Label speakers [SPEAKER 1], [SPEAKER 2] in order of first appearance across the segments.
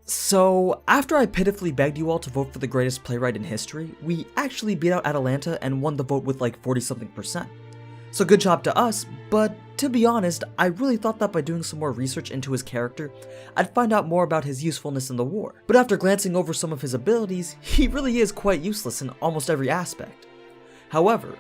[SPEAKER 1] So, after I pitifully begged you all to vote for the greatest playwright in history, we actually beat out Atalanta and won the vote with like 40-something%. So good job to us, but to be honest, I really thought that by doing some more research into his character, I'd find out more about his usefulness in the war. But after glancing over some of his abilities, he really is quite useless in almost every aspect. However,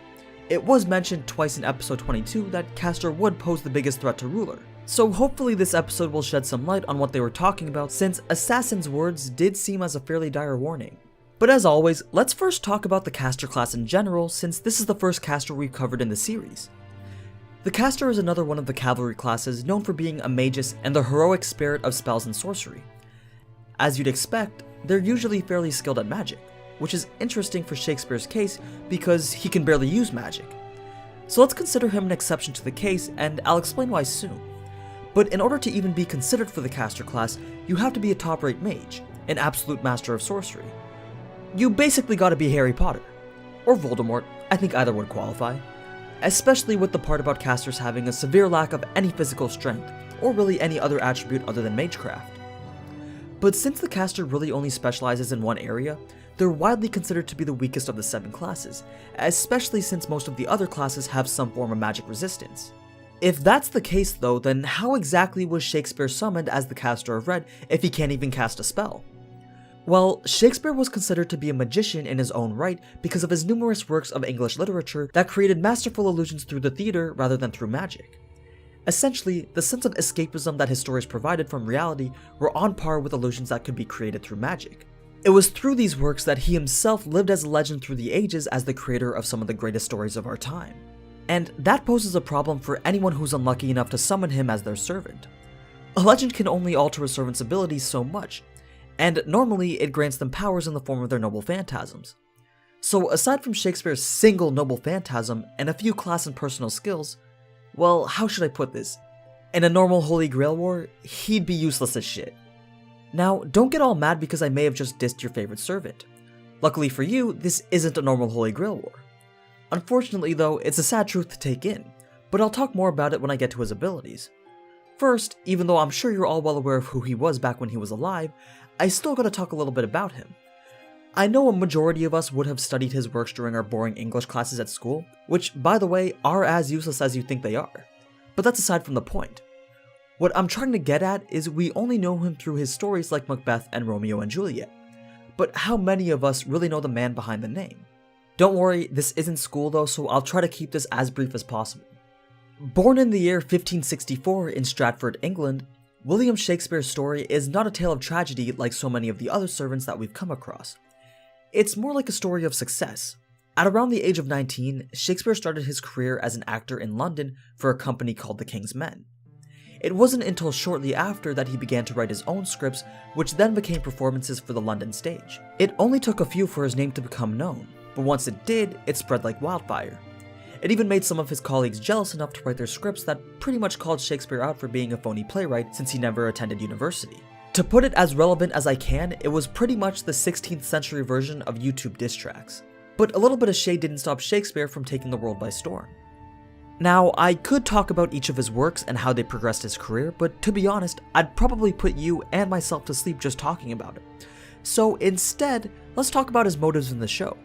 [SPEAKER 1] it was mentioned twice in episode 22 that Castor would pose the biggest threat to Ruler. So hopefully this episode will shed some light on what they were talking about, since Assassin's words did seem as a fairly dire warning. But as always, let's first talk about the Castor class in general, since this is the first Castor we've covered in the series. The Castor is another one of the cavalry classes known for being a magus and the heroic spirit of spells and sorcery. As you'd expect, they're usually fairly skilled at magic, which is interesting for Shakespeare's case because he can barely use magic. So let's consider him an exception to the case, and I'll explain why soon. But in order to even be considered for the Castor class, you have to be a top-rate mage, an absolute master of sorcery. You basically gotta be Harry Potter. Or Voldemort, I think either would qualify. Especially with the part about casters having a severe lack of any physical strength, or really any other attribute other than magecraft. But since the caster really only specializes in one area, they're widely considered to be the weakest of the 7 classes, especially since most of the other classes have some form of magic resistance. If that's the case though, then how exactly was Shakespeare summoned as the caster of red if he can't even cast a spell? Well, Shakespeare was considered to be a magician in his own right because of his numerous works of English literature that created masterful illusions through the theater rather than through magic. Essentially, the sense of escapism that his stories provided from reality were on par with illusions that could be created through magic. It was through these works that he himself lived as a legend through the ages as the creator of some of the greatest stories of our time. And that poses a problem for anyone who's unlucky enough to summon him as their servant. A legend can only alter a servant's abilities so much, and normally it grants them powers in the form of their noble phantasms. So aside from Shakespeare's single noble phantasm and a few class and personal skills, well, how should I put this? In a normal Holy Grail war, he'd be useless as shit. Now, don't get all mad because I may have just dissed your favorite servant. Luckily for you, this isn't a normal Holy Grail war. Unfortunately though, it's a sad truth to take in, but I'll talk more about it when I get to his abilities. First, even though I'm sure you're all well aware of who he was back when he was alive, I still gotta talk a little bit about him. I know a majority of us would have studied his works during our boring English classes at school, which, by the way, are as useless as you think they are. But that's aside from the point. What I'm trying to get at is we only know him through his stories like Macbeth and Romeo and Juliet. But how many of us really know the man behind the name? Don't worry, this isn't school though, so I'll try to keep this as brief as possible. Born in the year 1564 in Stratford, England, William Shakespeare's story is not a tale of tragedy like so many of the other servants that we've come across. It's more like a story of success. At around the age of 19, Shakespeare started his career as an actor in London for a company called The King's Men. It wasn't until shortly after that he began to write his own scripts, which then became performances for the London stage. It only took a few for his name to become known, but once it did, it spread like wildfire. It even made some of his colleagues jealous enough to write their scripts that pretty much called Shakespeare out for being a phony playwright since he never attended university. To put it as relevant as I can, it was pretty much the 16th century version of YouTube diss tracks. But a little bit of shade didn't stop Shakespeare from taking the world by storm. Now, I could talk about each of his works and how they progressed his career, but to be honest, I'd probably put you and myself to sleep just talking about it. So instead, let's talk about his motives in the show.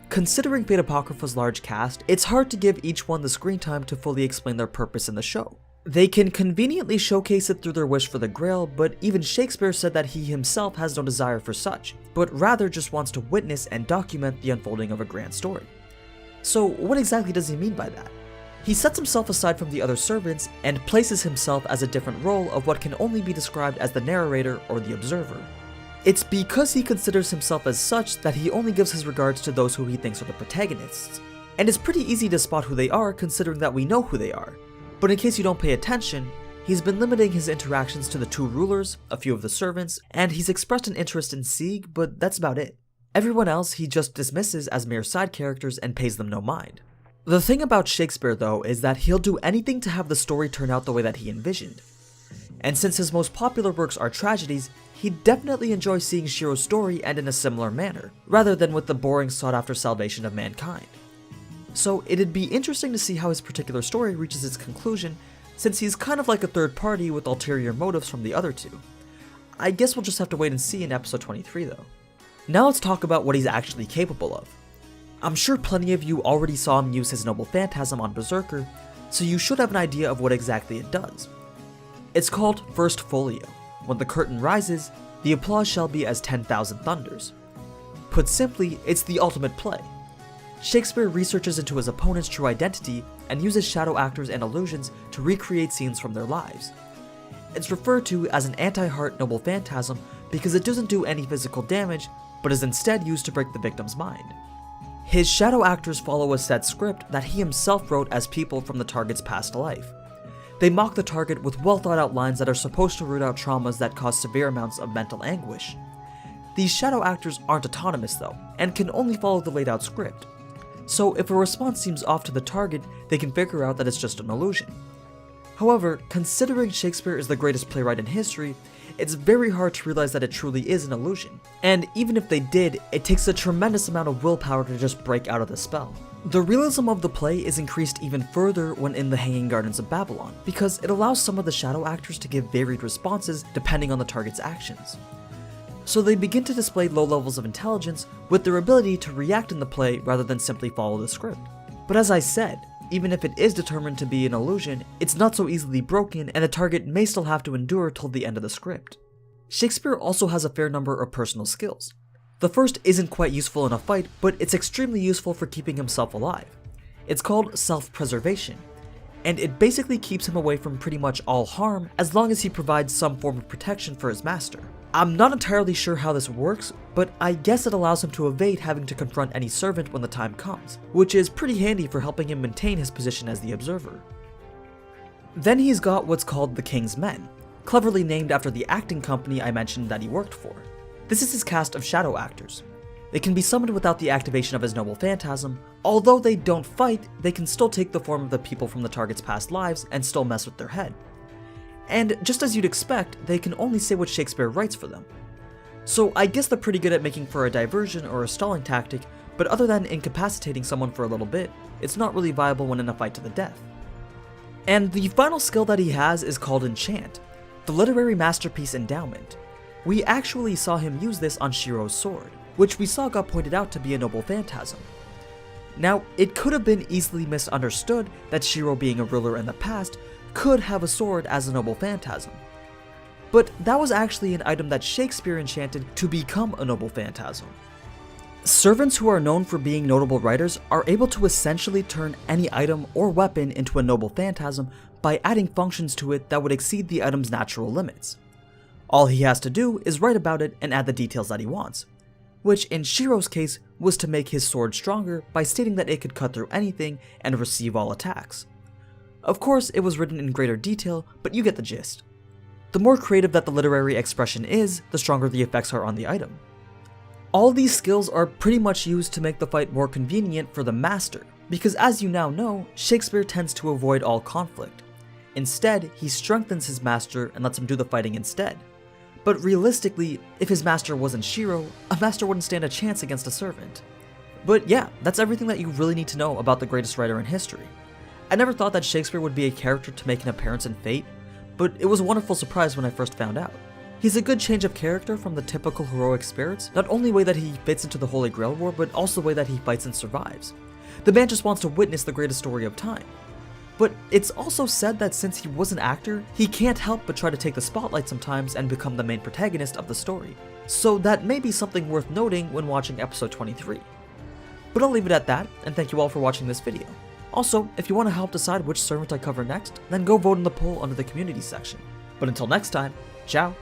[SPEAKER 1] Considering Fate Apocrypha's large cast, it's hard to give each one the screen time to fully explain their purpose in the show. They can conveniently showcase it through their wish for the Grail, but even Shakespeare said that he himself has no desire for such, but rather just wants to witness and document the unfolding of a grand story. So what exactly does he mean by that? He sets himself aside from the other servants and places himself as a different role of what can only be described as the narrator or the observer. It's because he considers himself as such that he only gives his regards to those who he thinks are the protagonists. And it's pretty easy to spot who they are considering that we know who they are. But in case you don't pay attention, he's been limiting his interactions to the 2 rulers, a few of the servants, and he's expressed an interest in Sieg, but that's about it. Everyone else he just dismisses as mere side characters and pays them no mind. The thing about Shakespeare though is that he'll do anything to have the story turn out the way that he envisioned. And since his most popular works are tragedies, he definitely enjoys seeing Shiro's story end in a similar manner, rather than with the boring sought-after salvation of mankind. So it'd be interesting to see how his particular story reaches its conclusion, since he's kind of like a third party with ulterior motives from the other 2. I guess we'll just have to wait and see in episode 23 though. Now let's talk about what he's actually capable of. I'm sure plenty of you already saw him use his noble Phantasm on Berserker, so you should have an idea of what exactly it does. It's called First Folio. When the curtain rises, the applause shall be as 10,000 thunders. Put simply, it's the ultimate play. Shakespeare researches into his opponent's true identity and uses shadow actors and illusions to recreate scenes from their lives. It's referred to as an anti-heart noble Phantasm because it doesn't do any physical damage, but is instead used to break the victim's mind. His shadow actors follow a set script that he himself wrote as people from the target's past life. They mock the target with well thought out lines that are supposed to root out traumas that cause severe amounts of mental anguish. These shadow actors aren't autonomous though, and can only follow the laid out script. So if a response seems off to the target, they can figure out that it's just an illusion. However, considering Shakespeare is the greatest playwright in history, it's very hard to realize that it truly is an illusion. And even if they did, it takes a tremendous amount of willpower to just break out of the spell. The realism of the play is increased even further when in the Hanging Gardens of Babylon, because it allows some of the shadow actors to give varied responses depending on the target's actions. So they begin to display low levels of intelligence with their ability to react in the play rather than simply follow the script. But as I said, even if it is determined to be an illusion, it's not so easily broken and the target may still have to endure till the end of the script. Shakespeare also has a fair number of personal skills. The first isn't quite useful in a fight, but it's extremely useful for keeping himself alive. It's called self-preservation, and it basically keeps him away from pretty much all harm as long as he provides some form of protection for his master. I'm not entirely sure how this works, but I guess it allows him to evade having to confront any servant when the time comes, which is pretty handy for helping him maintain his position as the observer. Then he's got what's called the King's Men, cleverly named after the acting company I mentioned that he worked for. This is his cast of shadow actors. They can be summoned without the activation of his noble Phantasm. Although they don't fight, they can still take the form of the people from the target's past lives and still mess with their head. And just as you'd expect, they can only say what Shakespeare writes for them. So I guess they're pretty good at making for a diversion or a stalling tactic, but other than incapacitating someone for a little bit, it's not really viable when in a fight to the death. And the final skill that he has is called Enchant, the literary masterpiece endowment. We actually saw him use this on Shiro's sword, which we saw got pointed out to be a noble Phantasm. Now, it could have been easily misunderstood that Shiro, being a ruler in the past, could have a sword as a noble Phantasm. But that was actually an item that Shakespeare enchanted to become a noble Phantasm. Servants who are known for being notable writers are able to essentially turn any item or weapon into a noble Phantasm by adding functions to it that would exceed the item's natural limits. All he has to do is write about it and add the details that he wants, which in Shiro's case was to make his sword stronger by stating that it could cut through anything and receive all attacks. Of course, it was written in greater detail, but you get the gist. The more creative that the literary expression is, the stronger the effects are on the item. All these skills are pretty much used to make the fight more convenient for the master, because as you now know, Shakespeare tends to avoid all conflict. Instead, he strengthens his master and lets him do the fighting instead. But realistically, if his master wasn't Shiro, a master wouldn't stand a chance against a servant. But yeah, that's everything that you really need to know about the greatest writer in history. I never thought that Shakespeare would be a character to make an appearance in Fate, but it was a wonderful surprise when I first found out. He's a good change of character from the typical heroic spirits, not only the way that he fits into the Holy Grail War, but also the way that he fights and survives. The man just wants to witness the greatest story of time. But it's also said that since he was an actor, he can't help but try to take the spotlight sometimes and become the main protagonist of the story. So that may be something worth noting when watching episode 23. But I'll leave it at that, and thank you all for watching this video. Also, if you want to help decide which servant I cover next, then go vote in the poll under the community section. But until next time, ciao!